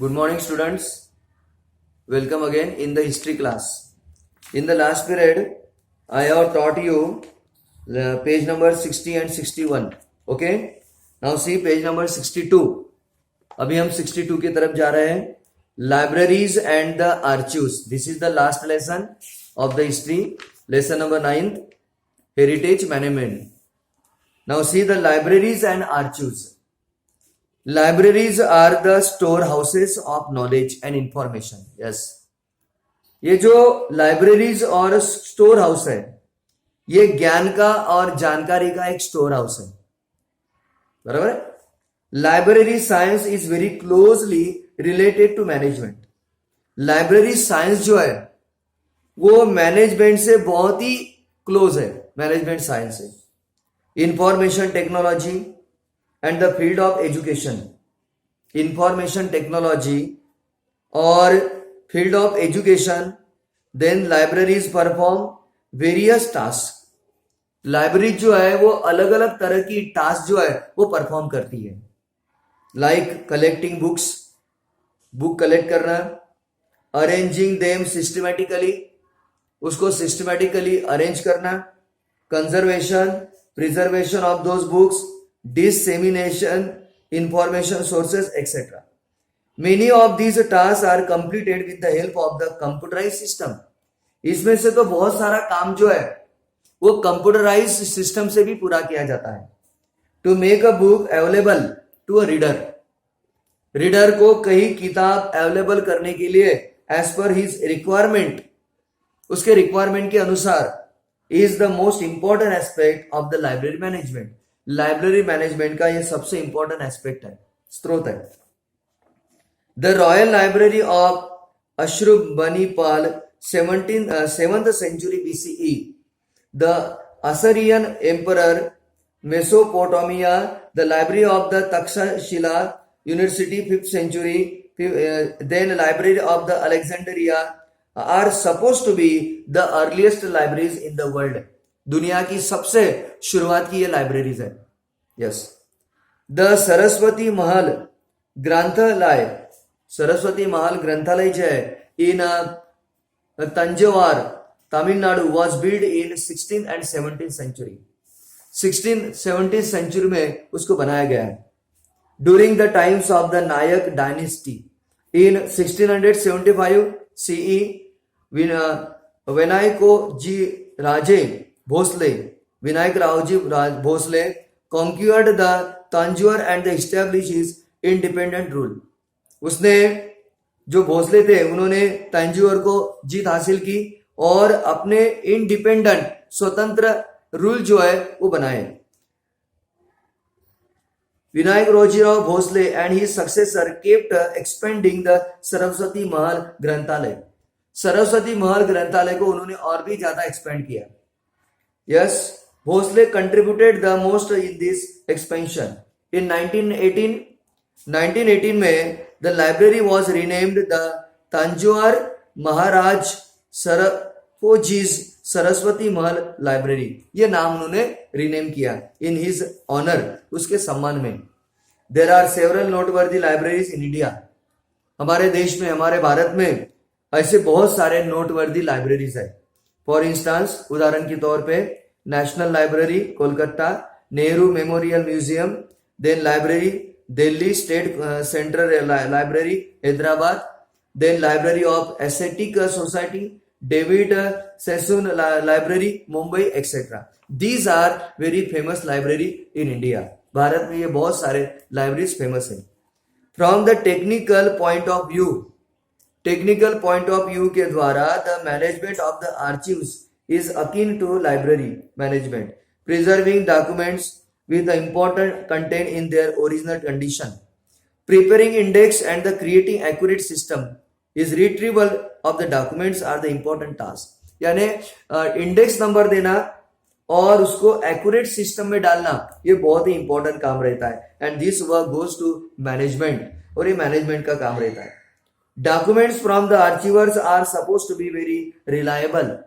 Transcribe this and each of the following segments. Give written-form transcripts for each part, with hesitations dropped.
Good morning, students. Welcome again in the history class. In the last period, I have taught you page number 60 and 61. Okay. Now see page number 62. अभी हम 62 की तरफ जा रहे हैं. Libraries and the archives. This is the last lesson of the history. Lesson number 9. Heritage management. Now see the libraries and archives. Libraries are the storehouses of knowledge and information. Yes. ये जो libraries और store house है, ये ज्ञान का और जानकारी का एक स्टोर हाउस है. बराबर है. Library science is very closely related to management. Library science जो है वो मैनेजमेंट से बहुत ही क्लोज है. मैनेजमेंट साइंस से information technology and the field of education. Information technology or field of education, then libraries perform various tasks. Library जो है वो अलग अलग तरह की टास्क जो है वो परफॉर्म करती है. Like collecting books, book collect करना, अरेंजिंग देम सिस्टमैटिकली, उसको सिस्टमैटिकली अरेंज करना, conservation, preservation of those books, dissemination, information sources, etc. Many of these tasks are completed with the help of the computerized system. इसमें से तो बहुत सारा काम जो है वो कंप्यूटराइज सिस्टम से भी पूरा किया जाता है. To make a book available to a reader. Reader को कहीं किताब अवेलेबल करने के लिए एज पर हिज रिक्वायरमेंट, उसके रिक्वायरमेंट के अनुसार, is the most important aspect of the library management. Library management का ये सबसे इंपॉर्टेंट एस्पेक्ट है, स्रोत है. The royal library of Ashurbanipal 7th century BCE. The Assyrian emperor Mesopotamia. The library of the Takshashila university 5th century. Then library of the Alexandria are supposed to be the earliest libraries in the world. दुनिया की सबसे शुरुआत की ये libraries है. Yes. The Saraswati Mahal Granthalaya. Saraswati Mahal Granthalaya जो है in Thanjavur, Tamil Nadu, was build in 16th and 17th century. 16th 17th century में उसको बनाया गया है. During the times of the Nayak dynasty in 1675 CE, Vyankoji Raje Bhosale, Vinayak Raoji Bhosale conquered the Tanjore and establishes independent rule. उसने, जो भोसले थे, उन्होंने तंजौर को जीत हासिल की और अपने इंडिपेंडेंट स्वतंत्र रूल जो है वो बनाए. Vinayak Rojirao Bhosale and his successor kept expanding the Saraswati Mahal Granthalaya. Saraswati Mahal ग्रंथालय को उन्होंने और भी ज्यादा एक्सपेंड किया. Yes, Bhosle contributed the most in this expansion. In 1918 में the library was renamed the Tanjore Maharaj Sarapoji's Saraswati Mahal library. ये नाम उन्होंने रीनेम किया इन हिज ऑनर, उसके सम्मान में. There are several noteworthy libraries in India. हमारे देश में, हमारे भारत में ऐसे बहुत सारे नोटवर्दी लाइब्रेरीज है. फॉर इंस्टांस, उदाहरण के तौर पे national library Kolkata, Nehru memorial museum, then library Delhi, state central library Hyderabad, then library of aesthetic society, David Sassoon library Mumbai, etcetera. These are very famous library in India. Bharat में ये बहुत सारे लाइब्रेरीज फेमस है. From the technical point of view, technical point of view के द्वारा the management of the archives is akin to library management, preserving documents with the important content in their original condition. Preparing index and the creating accurate system is retrieval of the documents are the important task. यानी index number देना और उसको accurate system में डालना, ये बहुत ही important काम रहता है. And this work goes to management, और ये मैनेजमेंट का काम रहता है. Documents from the archivers are suppose to be very reliable.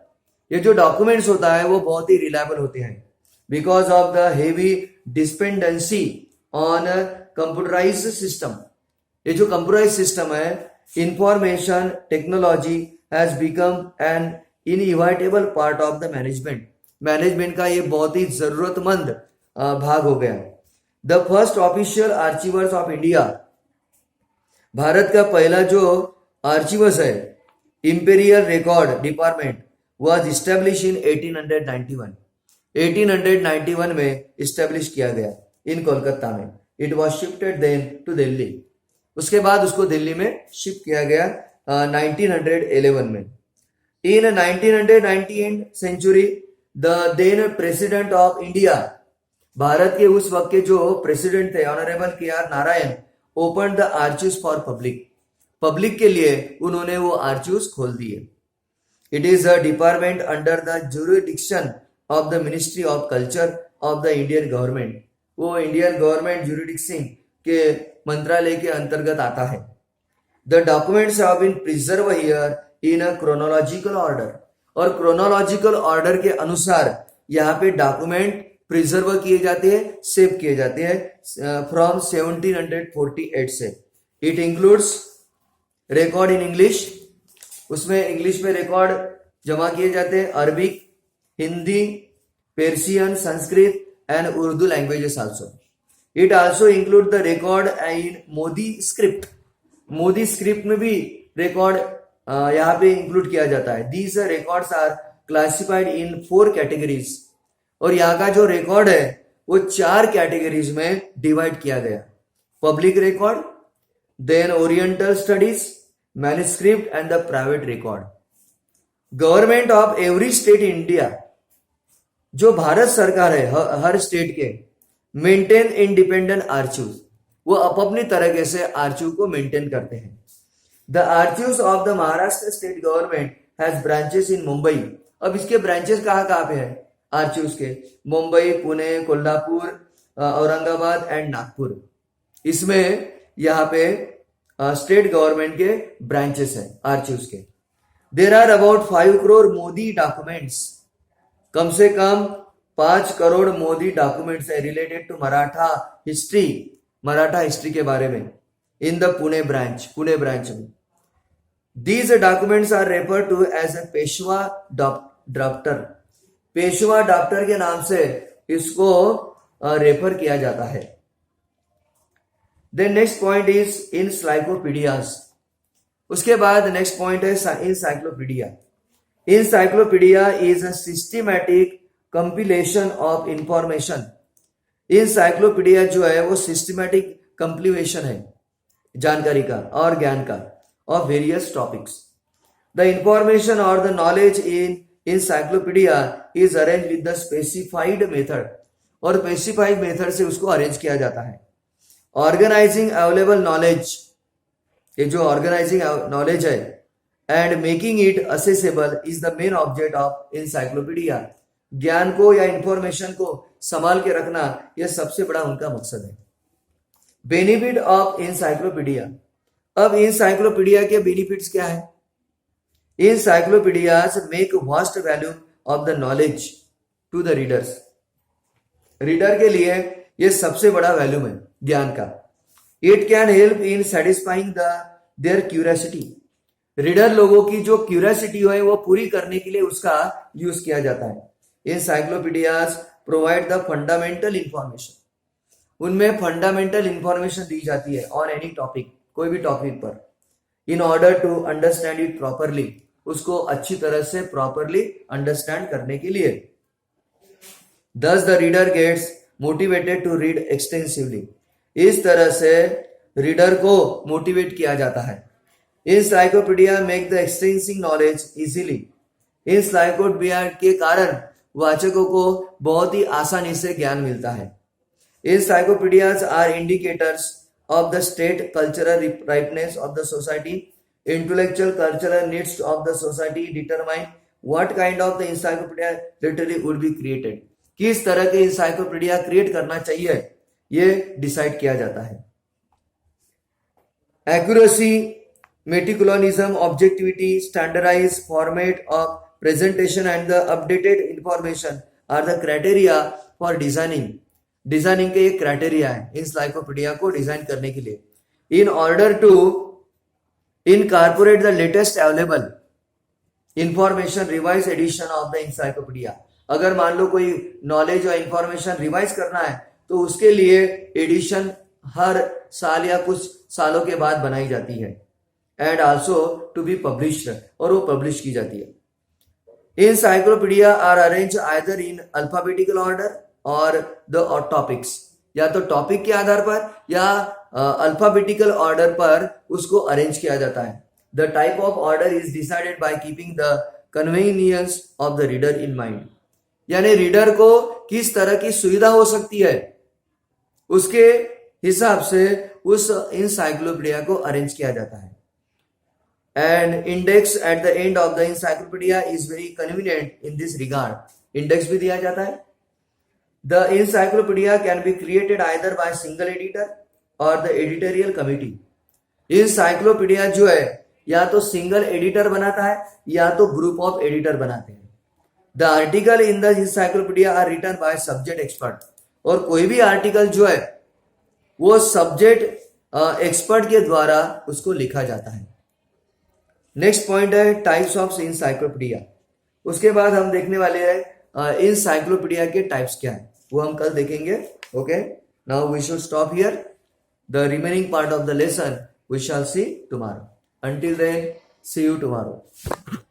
ये जो डॉक्यूमेंट्स होता है वो बहुत ही रिलायबल होते हैं because of the heavy dependency on computerized system. ये जो कंप्यूटराइज सिस्टम है, information technology has become an inevitable part of the management का ये बहुत ही जरूरतमंद भाग हो गया। The first official archivers of India, Bharat का पहला जो आर्चिवर्स है, imperial record department, was establish in 1891। 1891 में इस्टेब्लिश किया गया इन कोलकाता में। It was shifted then to Delhi, उसके बाद उसको दिल्ली में शिफ्ट किया गया 1911 में। In 1998 century the then president of India, Bharat के उस वक्त के जो प्रेसिडेंट थे honourable K R. Narayan, open the archives for public के लिए उन्होंने वो आर्चिव्स खोल दिए। It is a department under the jurisdiction of the ministry of culture of the Indian government, वो इंडियन गवर्नमेंट ज्यूरिडिक्शन के मंत्रालय के अंतर्गत आता है। The documents have been preserve here in a chronological order, और क्रोनोलॉजिकल ऑर्डर के अनुसार यहाँ पे डॉक्यूमेंट प्रिजर्व किए जाते हैं, सेव किए जाते हैं फ्रॉम 1748 से। It includes record in English, उसमें इंग्लिश में रिकॉर्ड जमा किए जाते हैं, Arabic, Hindi, Persian, Sanskrit and Urdu languages also. It also include the record in Modi script, Modi script में भी रिकॉर्ड यहाँ पे इंक्लूड किया जाता है। These records are classified in 4 categories, और यहाँ का जो रिकॉर्ड है वो 4 कैटेगरीज में डिवाइड किया गया। Public record, then oriental studies, manuscript and the private record. Government of every state in India, जो भारत सरकार है हर स्टेट के, मेंटेन इंडिपेंडेंट आर्चिव, वो अपनी तरीके से आर्चिव को मेंटेन करते हैं। The archives of the Maharashtra state government has branches in Mumbai. अब इसके ब्रांचेस कहाँ कहाँ पे है आर्चिव्स के? मुंबई, पुणे, कोल्हापुर, औरंगाबाद एंड नागपुर। इसमें यहाँ पे स्टेट गवर्नमेंट के ब्रांचेस हैं आर्चिव्स के। There are about 5 crore Modi documents, कम से कम 5 करोड़ मोदी डॉक्यूमेंट्स है रिलेटेड टू मराठा हिस्ट्री के बारे में इन द पुणे ब्रांच में। These documents are refer to as a Peshwa Daftar, Peshwa Daftar के नाम से इसको रेफर किया जाता है। Then next point is encyclopedias, उसके बाद नेक्स्ट पॉइंट है encyclopedia. Encyclopedia is a systematic compilation of information. Encyclopedia जो है वो सिस्टमैटिक कंप्लीवेशन है जानकारी का और ज्ञान का of various topics. The information और the knowledge in encyclopedia is arrange with the specified method, और स्पेसिफाइड मेथड से उसको अरेंज किया जाता है। ऑर्गेनाइजिंग अवेलेबल नॉलेज, ये जो ऑर्गेनाइजिंग नॉलेज है and making it accessible is the main object of encyclopaedia. ज्ञान को या इंफॉर्मेशन को संभाल के रखना यह सबसे बड़ा उनका मकसद है। बेनिफिट ऑफ इनसाइक्लोपीडिया, अब इनसाइक्लोपीडिया के बेनिफिट्स क्या है? Encyclopedias make vast value of the knowledge to the readers, reader के लिए यह सबसे बड़ा वैल्यू है ज्ञान का। It can help in satisfying their curiosity, reader लोगों की जो क्यूरियोसिटी है वो पूरी करने के लिए उसका यूज किया जाता है। Encyclopedias provide the fundamental information, उनमें फंडामेंटल इंफॉर्मेशन दी जाती है ऑन एनी टॉपिक, कोई भी टॉपिक पर, in order to understand it properly, उसको अच्छी तरह से प्रॉपरली अंडरस्टैंड करने के लिए। Thus the reader gets motivated to read extensively, इस तरह से रीडर को मोटिवेट किया जाता है। Encyclopedia make the extending knowledge easily, encyclopedia के कारण वाचकों को बहुत ही आसानी से ज्ञान मिलता है। Encyclopedias are indicators of the state cultural ripeness of the society. Intellectual cultural needs of the society determine what kind of the encyclopedia literary would be created. किस तरह के encyclopedia क्रिएट करना चाहिए ये डिसाइड किया जाता है। Accuracy, meticulousm, objectivity, standardized format of presentation and the updated information are the criteria for designing के एक क्राइटेरिया है इनसाइक्लोपीडिया को डिजाइन करने के लिए। in order to incorporate the latest available information revised edition of the encyclopedia. अगर मान लो कोई नॉलेज और इंफॉर्मेशन रिवाइज करना है तो उसके लिए एडिशन हर साल या कुछ सालों के बाद बनाई जाती है, and also to be published, और वो पब्लिश की जाती है. Encyclopedia are arranged either in alphabetical order or the topics. या तो टॉपिक के आधार पर या अल्फाबेटिकल ऑर्डर पर उसको अरेंज किया जाता है. The type of order is decided by keeping the convenience of the reader in mind. यानी रीडर को किस तरह की सुविधा हो सकती है उसके हिसाब से उस इंसाइक्लोपीडिया को अरेंज किया जाता है. And index at the end of the encyclopedia is very convenient in this regard. Index भी दिया जाता है. The encyclopedia can be created either by single editor or the editorial committee. Encyclopedia जो है या तो सिंगल एडिटर बनाता है या तो ग्रुप ऑफ एडिटर बनाते हैं. The article in the encyclopedia are written by subject expert. और कोई भी आर्टिकल जो है वो सब्जेक्ट एक्सपर्ट के द्वारा उसको लिखा जाता है. नेक्स्ट पॉइंट है टाइप्स ऑफ encyclopedia. उसके बाद हम देखने वाले हैं encyclopedia के टाइप्स क्या है, वो हम कल देखेंगे. Okay, now we should stop here. The remaining part of the lesson we shall see tomorrow. Until then, see you tomorrow.